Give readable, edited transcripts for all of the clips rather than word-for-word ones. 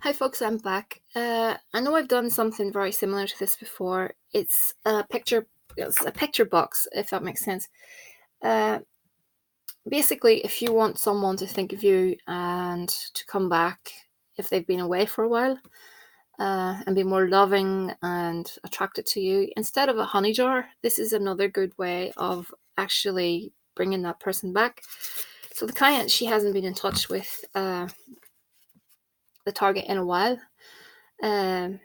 Hi folks, I'm back. I know I've done something very similar to this before. It's a picture box, if that makes sense. Uh, Basically, if you want someone to think of you and to come back if they've been away for a while, and be more loving and attracted to you, instead of a honey jar, this is another good way of actually bringing that person back. So the client, she hasn't been in touch with the target in a while. Um,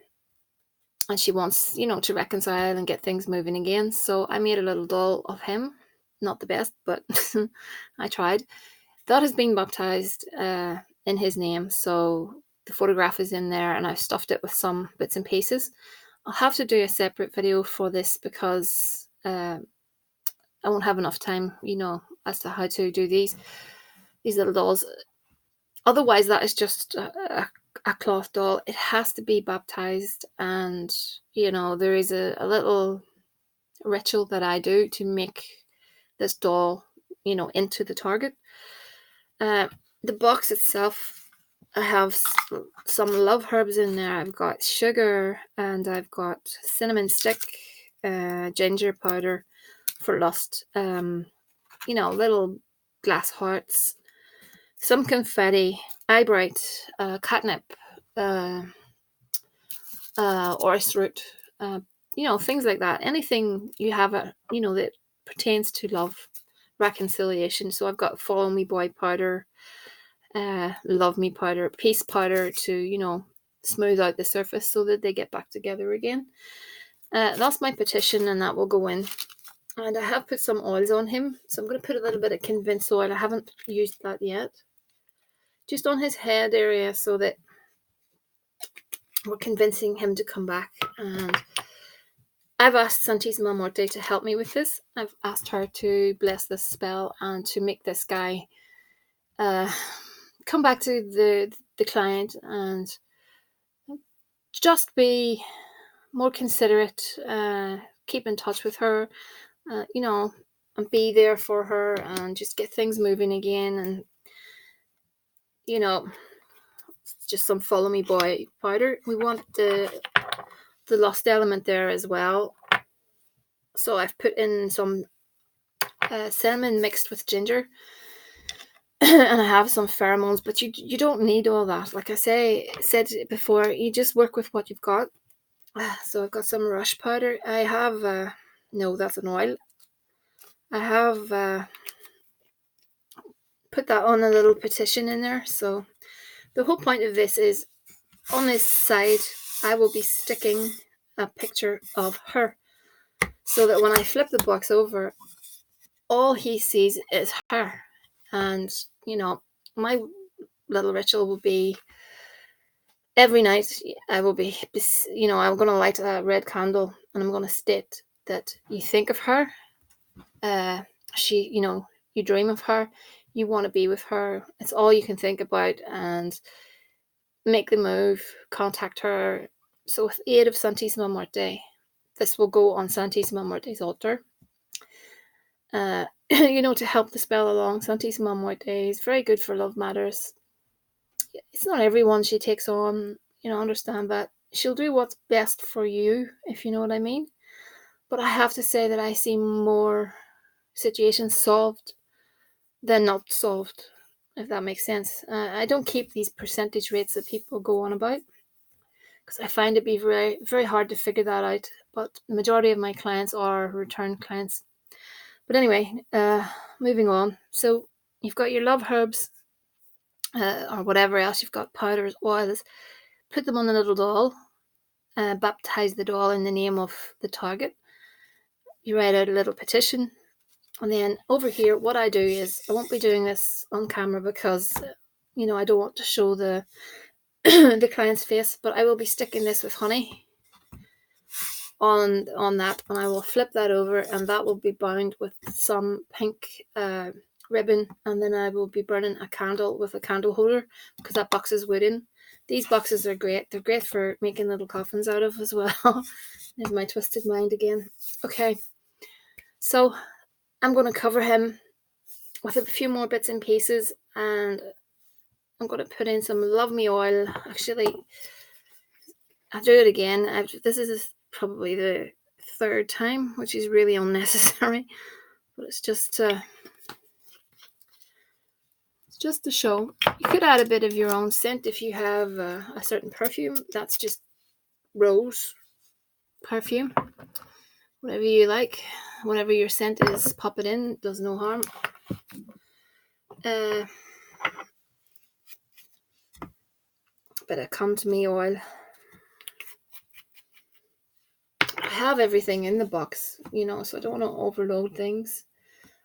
and she wants, to reconcile and get things moving again. So I made a little doll of him. Not the best, but I tried. That has been baptized in his name. So the photograph is in there, and I've stuffed it with some bits and pieces. I'll have to do a separate video for this because I won't have enough time, as to how to do these little dolls. Otherwise, that is just a cloth doll. It has to be baptized, and there is a little ritual that I do to make this doll, into the target. Uh, the box itself, I have some love herbs in there. I've got sugar and I've got cinnamon stick, ginger powder for lust, little glass hearts, some confetti, eye bright, catnip, uh, orris root, things like that. Anything you have, that pertains to love, reconciliation. So I've got follow me boy powder, love me powder, peace powder to, smooth out the surface so that they get back together again. That's my petition, and that will go in. And I have put some oils on him. So I'm going to put a little bit of convinced oil. I haven't used that yet. Just on his head area so that we're convincing him to come back. And I've asked Santissima Morte to help me with this. I've asked her to bless this spell and to make this guy come back to the client and just be more considerate, keep in touch with her, and be there for her and just get things moving again. And, just some follow me boy powder. We want the lust element there as well. So I've put in some cinnamon mixed with ginger. And I have some pheromones, but you don't need all that. Like I said before, you just work with what you've got. So I've got some rush powder. I have no, that's an oil. I have put that on a little petition in there. So the whole point of this is, on this side I will be sticking a picture of her, so that when I flip the box over, all he sees is her. And my little ritual will be, every night I will be, I'm going to light a red candle, and I'm going to state that you think of her. She, you dream of her, you want to be with her. It's all you can think about, and make the move, contact her. So with the aid of Santissima Morte, this will go on Santissima Morte's altar. To help the spell along. Santissima Morte is very good for love matters. It's not everyone she takes on, understand that. She'll do what's best for you, if you know what I mean. But I have to say that I see more situations solved than not solved, if that makes sense. I don't keep these percentage rates that people go on about, because I find it be very, very hard to figure that out. But the majority of my clients are return clients. But anyway, moving on. So you've got your love herbs, or whatever else you've got, powders, oils. Put them on the little doll. Baptize the doll in the name of the target. You write out a little petition. And then over here, what I do is, I won't be doing this on camera because, I don't want to show the the client's face, but I will be sticking this with honey on that, and I will flip that over, and that will be bound with some pink ribbon, and then I will be burning a candle with a candle holder, because that box is wooden. These boxes are great. They're great for making little coffins out of as well. There's my twisted mind again. Okay, so I'm going to cover him with a few more bits and pieces, and I'm going to put in some Love Me oil. Actually, I'll do it again. This is probably the third time, which is really unnecessary, but it's just to show. You could add a bit of your own scent if you have a certain perfume. That's just rose perfume. Whatever you like, whatever your scent is, pop it in. Does no harm. Bit of Come To Me oil. I have everything in the box, so I don't want to overload things.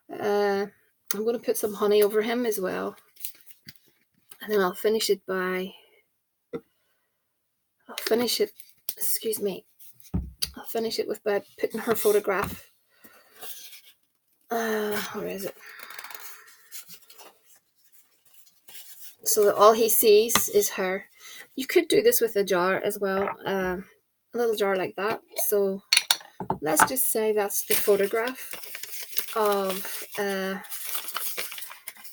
I'm going to put some honey over him as well, and then I'll finish it by putting her photograph. Where is it? So that all he sees is her. You could do this with a jar as well, a little jar like that. So let's just say that's the photograph of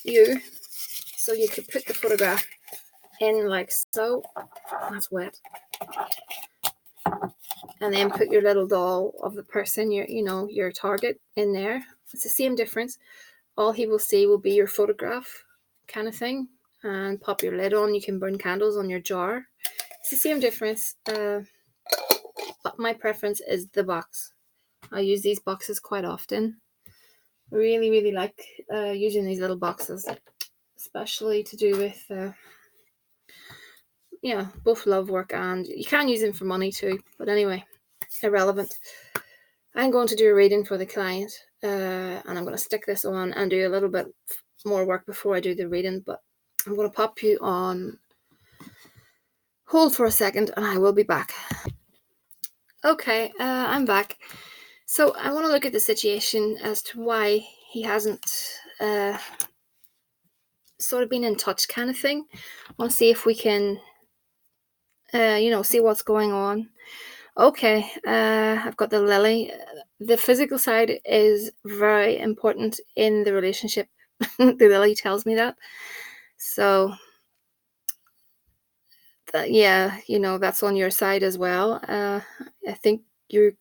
you. So you could put the photograph in like so. That's wet. And then put your little doll of the person, your target in there. It's the same difference. All he will see will be your photograph kind of thing. And pop your lid on. You can burn candles on your jar. It's the same difference. But my preference is the box. I use these boxes quite often. I really, really like using these little boxes, especially to do with both love work, and you can use them for money too. But anyway, irrelevant. I'm going to do a reading for the client, and I'm going to stick this on and do a little bit more work before I do the reading. But I'm going to pop you on hold for a second, and I will be back. Okay, I'm back. So I want to look at the situation as to why he hasn't sort of been in touch, kind of thing. I want to see if we can, see what's going on. Okay, I've got the lily. The physical side is very important in the relationship. The lily tells me that. So, that's on your side as well. I think you're,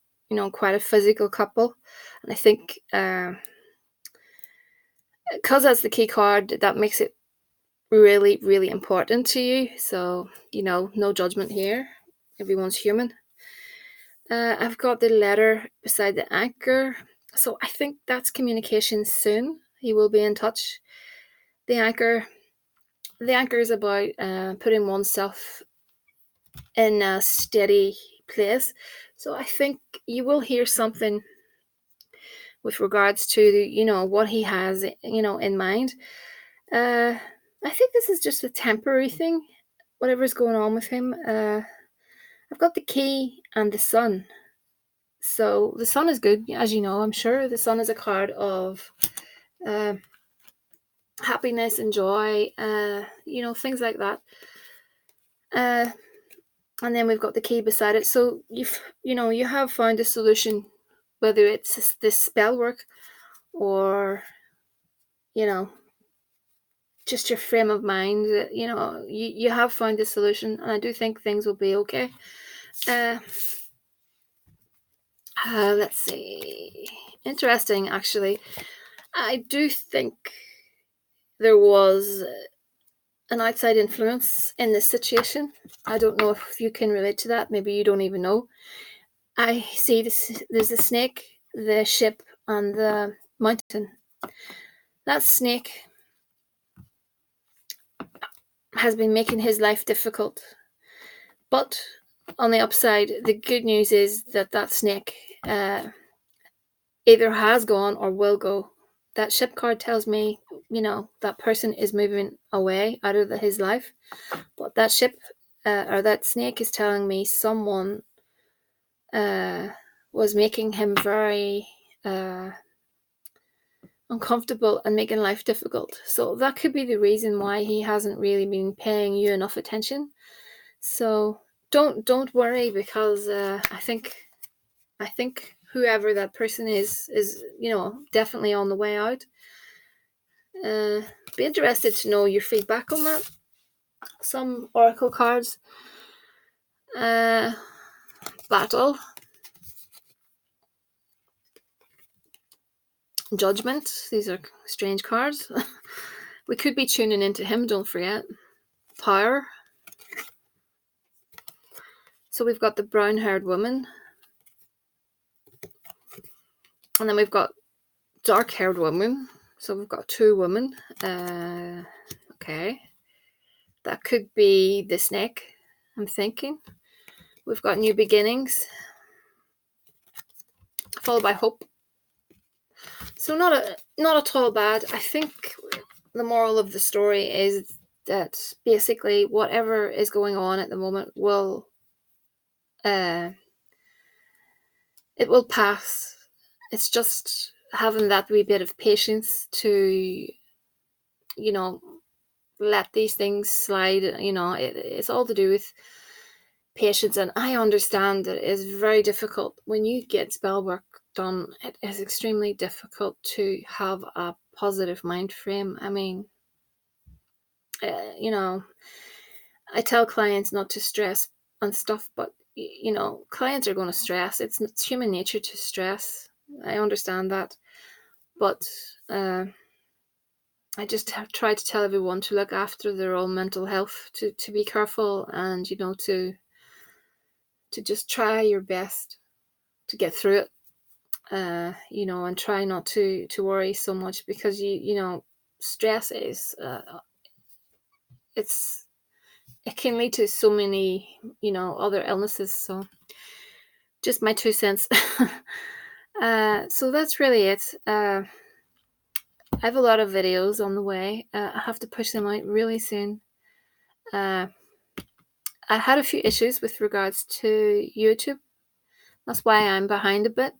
quite a physical couple. And I think because that's the key card, that makes it really, really important to you. So, no judgment here. Everyone's human. I've got the letter beside the anchor. So I think that's communication soon. He will be in touch. The anchor is about putting oneself in a steady place. So I think you will hear something with regards to what he has in mind. I think this is just a temporary thing, whatever's going on with him. I've got the key and the sun. So the sun is good, as you know, I'm sure. The sun is a card of happiness and joy, things like that. And then we've got the key beside it. So you have found a solution, whether it's this spell work or, just your frame of mind. You have found a solution, and I do think things will be okay. Let's see. Interesting, actually. I do think there was an outside influence in this situation. I don't know if you can relate to that. Maybe you don't even know. I see this. There's the snake, the ship, and the mountain. That snake has been making his life difficult. But on the upside, the good news is that snake either has gone or will go. That ship card tells me, that person is moving away out of his life. But that ship or that snake is telling me someone was making him very uncomfortable and making life difficult. So that could be the reason why he hasn't really been paying you enough attention. So don't worry, because I think whoever that person is definitely on the way out. Be interested to know your feedback on that. some oracle cards. Battle, Judgment. These are strange cards. We could be tuning into him, don't forget. Power. So we've got the brown-haired woman. And then we've got dark-haired woman. So we've got two women. Okay. That could be the snake, I'm thinking. We've got new beginnings, followed by hope. So not at all bad. I think the moral of the story is that basically whatever is going on at the moment will it will pass. It's just having that wee bit of patience to, let these things slide. It's all to do with patience, and I understand that it is very difficult when you get spell work done. It is extremely difficult to have a positive mind frame. I mean, I tell clients not to stress and stuff, but clients are going to stress. It's human nature to stress. I understand that, but I just try to tell everyone to look after their own mental health, to be careful, and to just try your best to get through it. And try not to worry so much, because stress is it can lead to so many other illnesses. So just my 2 cents. So that's really it. I have a lot of videos on the way. I have to push them out really soon. I had a few issues with regards to YouTube. That's why I'm behind a bit.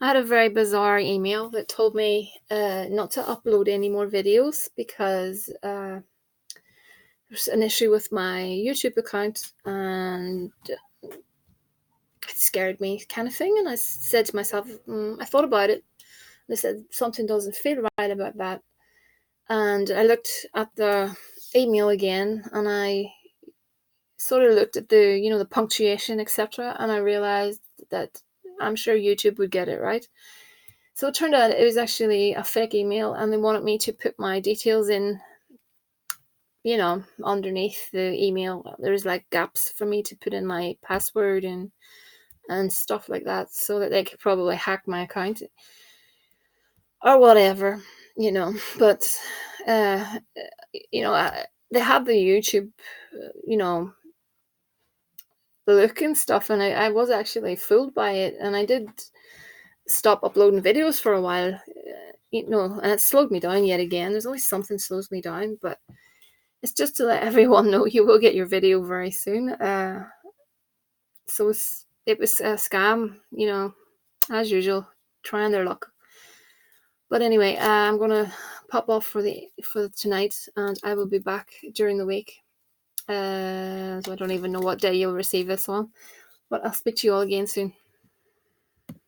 I had a very bizarre email that told me not to upload any more videos because there's an issue with my YouTube account, and it scared me, kind of thing. And I said to myself, I thought about it. I said, something doesn't feel right about that. And I looked at the email again, and I sort of looked at the punctuation, etc. And I realized that I'm sure YouTube would get it right. So it turned out it was actually a fake email, and they wanted me to put my details in, underneath the email. There's like gaps for me to put in my password and stuff like that, so that they could probably hack my account or whatever, But, they had the YouTube, the look and stuff, and I was actually fooled by it, and I did stop uploading videos for a while, and it slowed me down yet again. There's always something slows me down, but it's just to let everyone know you will get your video very soon. So it was a scam, as usual, trying their luck. But anyway, I'm gonna pop off for tonight, and I will be back during the week. So I don't even know what day you'll receive this one, but I'll speak to you all again soon.